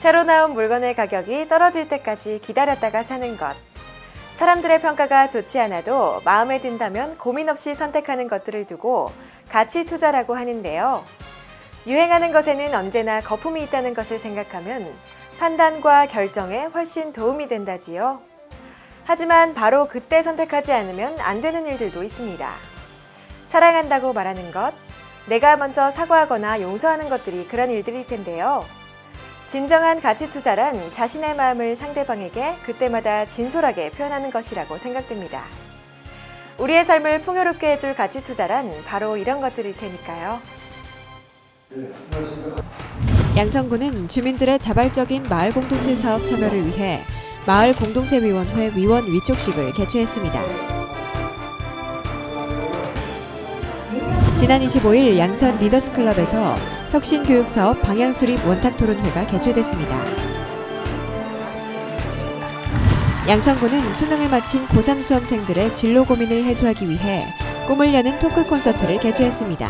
새로 나온 물건의 가격이 떨어질 때까지 기다렸다가 사는 것. 사람들의 평가가 좋지 않아도 마음에 든다면 고민 없이 선택하는 것들을 두고 가치 투자라고 하는데요. 유행하는 것에는 언제나 거품이 있다는 것을 생각하면 판단과 결정에 훨씬 도움이 된다지요. 하지만 바로 그때 선택하지 않으면 안 되는 일들도 있습니다. 사랑한다고 말하는 것, 내가 먼저 사과하거나 용서하는 것들이 그런 일들일 텐데요. 진정한 가치 투자란 자신의 마음을 상대방에게 그때마다 진솔하게 표현하는 것이라고 생각됩니다. 우리의 삶을 풍요롭게 해줄 가치 투자란 바로 이런 것들일 테니까요. 양천구는 주민들의 자발적인 마을 공동체 사업 참여를 위해 마을 공동체위원회 위원 위촉식을 개최했습니다. 지난 25일 양천 리더스클럽에서 혁신교육사업 방향수립 원탁토론회가 개최됐습니다. 양천구는 수능을 마친 고3 수험생들의 진로 고민을 해소하기 위해 꿈을 여는 토크 콘서트를 개최했습니다.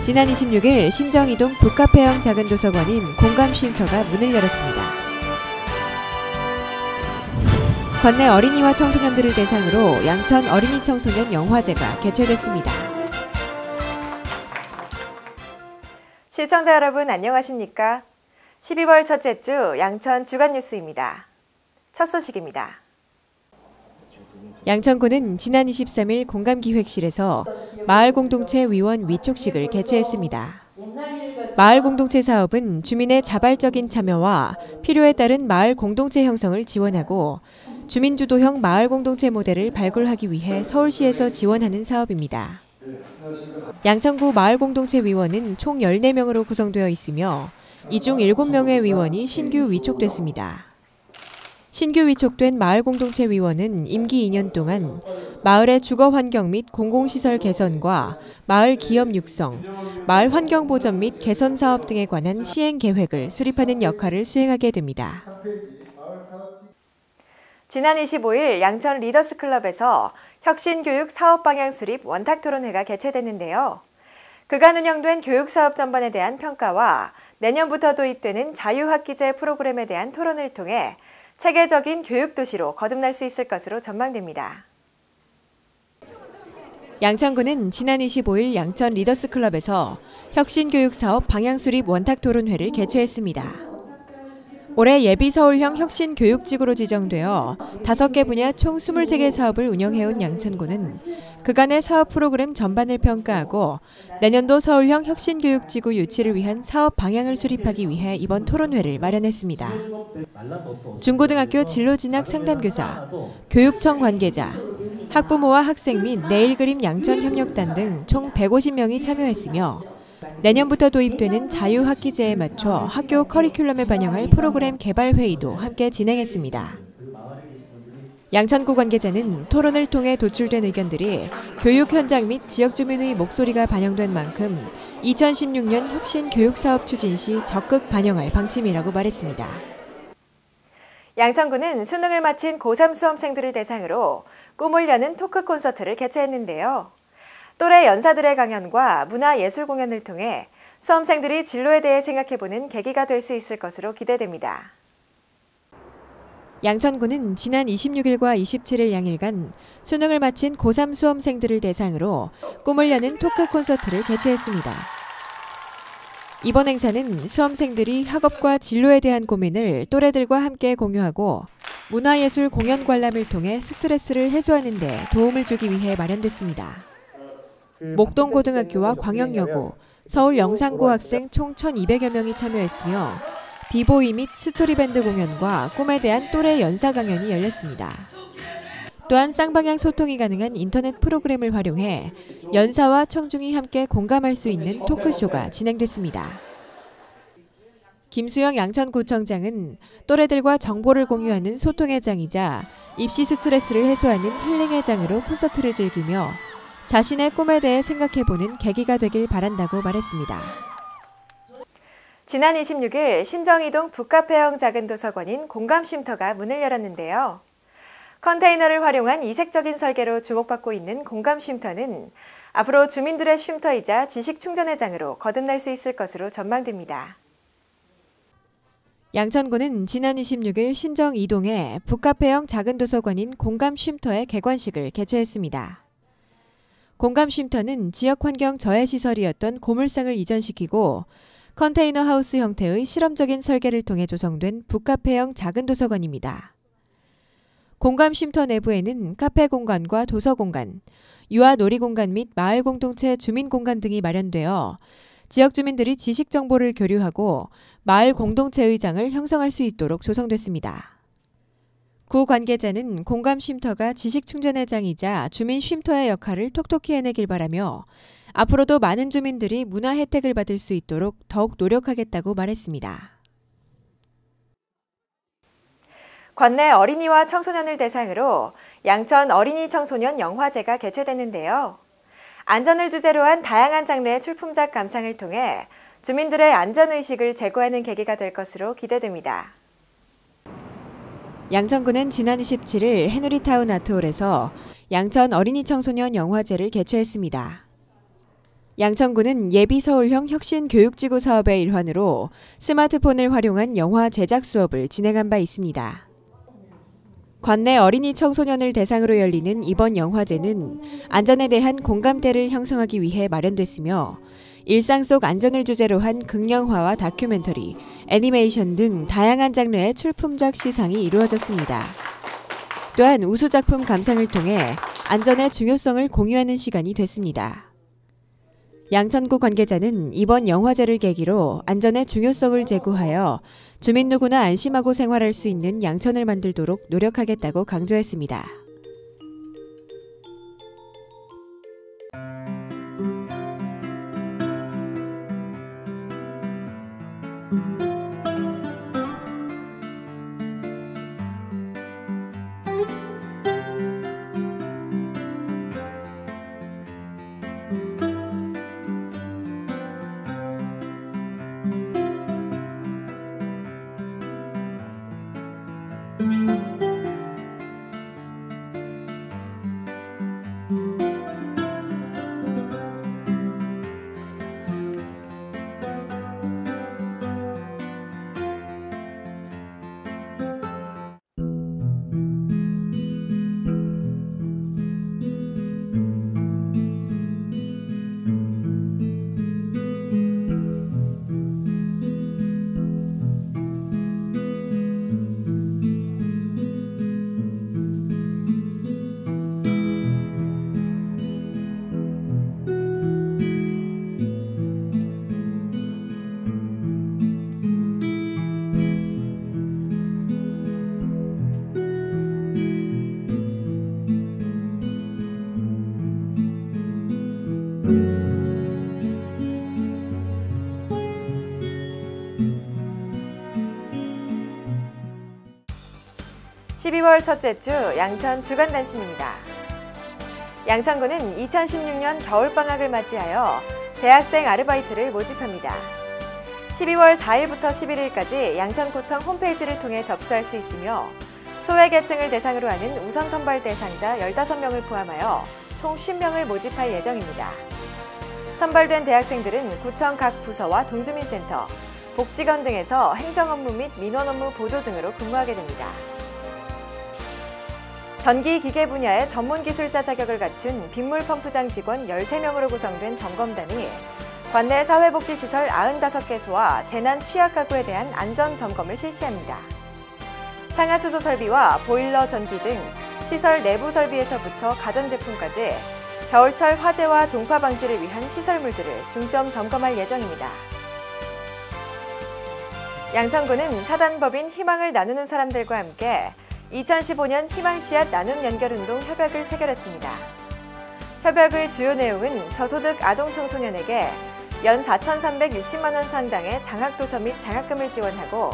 지난 26일 신정이동 북카페형 작은 도서관인 공감쉼터가 문을 열었습니다. 관내 어린이와 청소년들을 대상으로 양천 어린이 청소년 영화제가 개최됐습니다. 시청자 여러분 안녕하십니까? 12월 첫째 주 양천 주간 뉴스입니다. 첫 소식입니다. 양천구는 지난 23일 공감기획실에서 마을공동체 위원 위촉식을 개최했습니다. 마을공동체 사업은 주민의 자발적인 참여와 필요에 따른 마을 공동체 형성을 지원하고 주민주도형 마을공동체 모델을 발굴하기 위해 서울시에서 지원하는 사업입니다. 양천구 마을공동체위원은 총 14명으로 구성되어 있으며 이 중 7명의 위원이 신규 위촉됐습니다. 신규 위촉된 마을공동체위원은 임기 2년 동안 마을의 주거환경 및 공공시설 개선과 마을 기업 육성, 마을 환경 보전 및 개선 사업 등에 관한 시행 계획을 수립하는 역할을 수행하게 됩니다. 지난 25일 양천 리더스클럽에서 혁신교육 사업방향 수립 원탁토론회가 개최됐는데요. 그간 운영된 교육사업 전반에 대한 평가와 내년부터 도입되는 자유학기제 프로그램에 대한 토론을 통해 체계적인 교육도시로 거듭날 수 있을 것으로 전망됩니다. 양천구는 지난 25일 양천 리더스클럽에서 혁신교육사업 방향수립 원탁토론회를 개최했습니다. 올해 예비서울형 혁신교육지구로 지정되어 5개 분야 총 23개 사업을 운영해온 양천구는 그간의 사업 프로그램 전반을 평가하고 내년도 서울형 혁신교육지구 유치를 위한 사업 방향을 수립하기 위해 이번 토론회를 마련했습니다. 중고등학교 진로진학 상담교사, 교육청 관계자, 학부모와 학생 및 내일그림 양천협력단 등 총 150명이 참여했으며 내년부터 도입되는 자유학기제에 맞춰 학교 커리큘럼에 반영할 프로그램 개발 회의도 함께 진행했습니다. 양천구 관계자는 토론을 통해 도출된 의견들이 교육 현장 및 지역 주민의 목소리가 반영된 만큼 2016년 혁신 교육사업 추진 시 적극 반영할 방침이라고 말했습니다. 양천구는 수능을 마친 고3 수험생들을 대상으로 꿈을 여는 토크 콘서트를 개최했는데요. 또래 연사들의 강연과 문화예술 공연을 통해 수험생들이 진로에 대해 생각해보는 계기가 될 수 있을 것으로 기대됩니다. 양천구는 지난 26일과 27일 양일간 수능을 마친 고3 수험생들을 대상으로 꿈을 여는 토크 콘서트를 개최했습니다. 이번 행사는 수험생들이 학업과 진로에 대한 고민을 또래들과 함께 공유하고 문화예술 공연 관람을 통해 스트레스를 해소하는 데 도움을 주기 위해 마련됐습니다. 목동고등학교와 광역여고, 서울영상고 학생 총 1,200여 명이 참여했으며 비보이 및 스토리밴드 공연과 꿈에 대한 또래 연사 강연이 열렸습니다. 또한 쌍방향 소통이 가능한 인터넷 프로그램을 활용해 연사와 청중이 함께 공감할 수 있는 토크쇼가 진행됐습니다. 김수영 양천구청장은 또래들과 정보를 공유하는 소통의 장이자 입시 스트레스를 해소하는 힐링의 장으로 콘서트를 즐기며 자신의 꿈에 대해 생각해보는 계기가 되길 바란다고 말했습니다. 지난 26일 신정이동 북카페형 작은 도서관인 공감쉼터가 문을 열었는데요. 컨테이너를 활용한 이색적인 설계로 주목받고 있는 공감쉼터는 앞으로 주민들의 쉼터이자 지식 충전의 장으로 거듭날 수 있을 것으로 전망됩니다. 양천구는 지난 26일 신정 2동에 북카페형 작은 도서관인 공감 쉼터의 개관식을 개최했습니다. 공감 쉼터는 지역환경 저해시설이었던 고물상을 이전시키고 컨테이너 하우스 형태의 실험적인 설계를 통해 조성된 북카페형 작은 도서관입니다. 공감 쉼터 내부에는 카페 공간과 도서 공간, 유아 놀이 공간 및 마을 공동체 주민 공간 등이 마련되어 지역 주민들이 지식 정보를 교류하고 마을 공동체의 장을 형성할 수 있도록 조성됐습니다. 구 관계자는 공감 쉼터가 지식 충전의 장이자 주민 쉼터의 역할을 톡톡히 해내길 바라며 앞으로도 많은 주민들이 문화 혜택을 받을 수 있도록 더욱 노력하겠다고 말했습니다. 관내 어린이와 청소년을 대상으로 양천 어린이 청소년 영화제가 개최됐는데요. 안전을 주제로 한 다양한 장르의 출품작 감상을 통해 주민들의 안전의식을 제고하는 계기가 될 것으로 기대됩니다. 양천구는 지난 27일 해누리타운 아트홀에서 양천 어린이 청소년 영화제를 개최했습니다. 양천구는 예비서울형 혁신교육지구 사업의 일환으로 스마트폰을 활용한 영화 제작 수업을 진행한 바 있습니다. 관내 어린이 청소년을 대상으로 열리는 이번 영화제는 안전에 대한 공감대를 형성하기 위해 마련됐으며 일상 속 안전을 주제로 한 극영화와 다큐멘터리, 애니메이션 등 다양한 장르의 출품작 시상이 이루어졌습니다. 또한 우수작품 감상을 통해 안전의 중요성을 공유하는 시간이 됐습니다. 양천구 관계자는 이번 영화제를 계기로 안전의 중요성을 제고하여 주민 누구나 안심하고 생활할 수 있는 양천을 만들도록 노력하겠다고 강조했습니다. (12월) 첫째 주 양천 주간단신입니다. 양천구는 2016년 겨울방학을 맞이하여 대학생 아르바이트를 모집합니다. 12월 4일부터 11일까지 양천구청 홈페이지를 통해 접수할 수 있으며 소외계층을 대상으로 하는 우선 선발 대상자 15명을 포함하여 총 50명을 모집할 예정입니다. 선발된 대학생들은 구청 각 부서와 동주민센터, 복지관 등에서 행정업무 및 민원업무 보조 등으로 근무하게 됩니다. 전기기계 분야의 전문기술자 자격을 갖춘 빗물 펌프장 직원 13명으로 구성된 점검단이 관내 사회복지시설 95개소와 재난 취약가구에 대한 안전점검을 실시합니다. 상하수도 설비와 보일러 전기 등 시설 내부 설비에서부터 가전제품까지 겨울철 화재와 동파 방지를 위한 시설물들을 중점 점검할 예정입니다. 양천구는 사단법인 희망을 나누는 사람들과 함께 2015년 희망씨앗 나눔 연결운동 협약을 체결했습니다. 협약의 주요 내용은 저소득 아동 청소년에게 연 4,360만 원 상당의 장학도서 및 장학금을 지원하고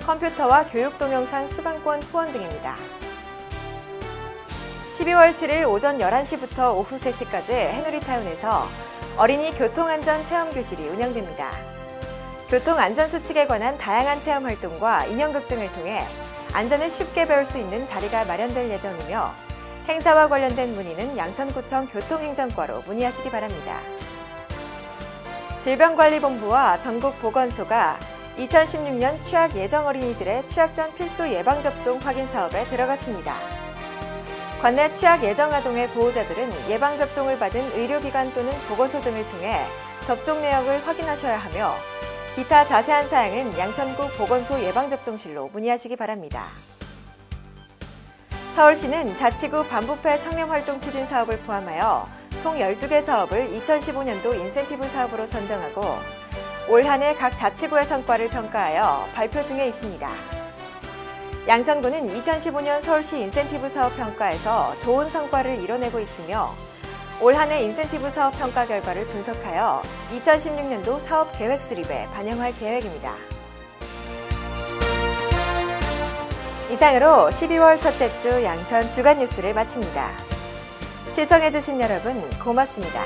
컴퓨터와 교육 동영상 수강권 후원 등입니다. 12월 7일 오전 11시부터 오후 3시까지 해누리타운에서 어린이 교통안전 체험교실이 운영됩니다. 교통안전수칙에 관한 다양한 체험활동과 인형극 등을 통해 안전을 쉽게 배울 수 있는 자리가 마련될 예정이며 행사와 관련된 문의는 양천구청 교통행정과로 문의하시기 바랍니다. 질병관리본부와 전국보건소가 2016년 취약 예정 어린이들의 취약 전 필수 예방접종 확인 사업에 들어갔습니다. 관내 취약 예정 아동의 보호자들은 예방접종을 받은 의료기관 또는 보건소 등을 통해 접종 내역을 확인하셔야 하며 기타 자세한 사항은 양천구 보건소 예방접종실로 문의하시기 바랍니다. 서울시는 자치구 반부패 청렴활동 추진 사업을 포함하여 총 12개 사업을 2015년도 인센티브 사업으로 선정하고 올 한 해 각 자치구의 성과를 평가하여 발표 중에 있습니다. 양천구는 2015년 서울시 인센티브 사업 평가에서 좋은 성과를 이뤄내고 있으며 올 한 해 인센티브 사업 평가 결과를 분석하여 2016년도 사업 계획 수립에 반영할 계획입니다. 이상으로 12월 첫째 주 양천 주간 뉴스를 마칩니다. 시청해주신 여러분 고맙습니다.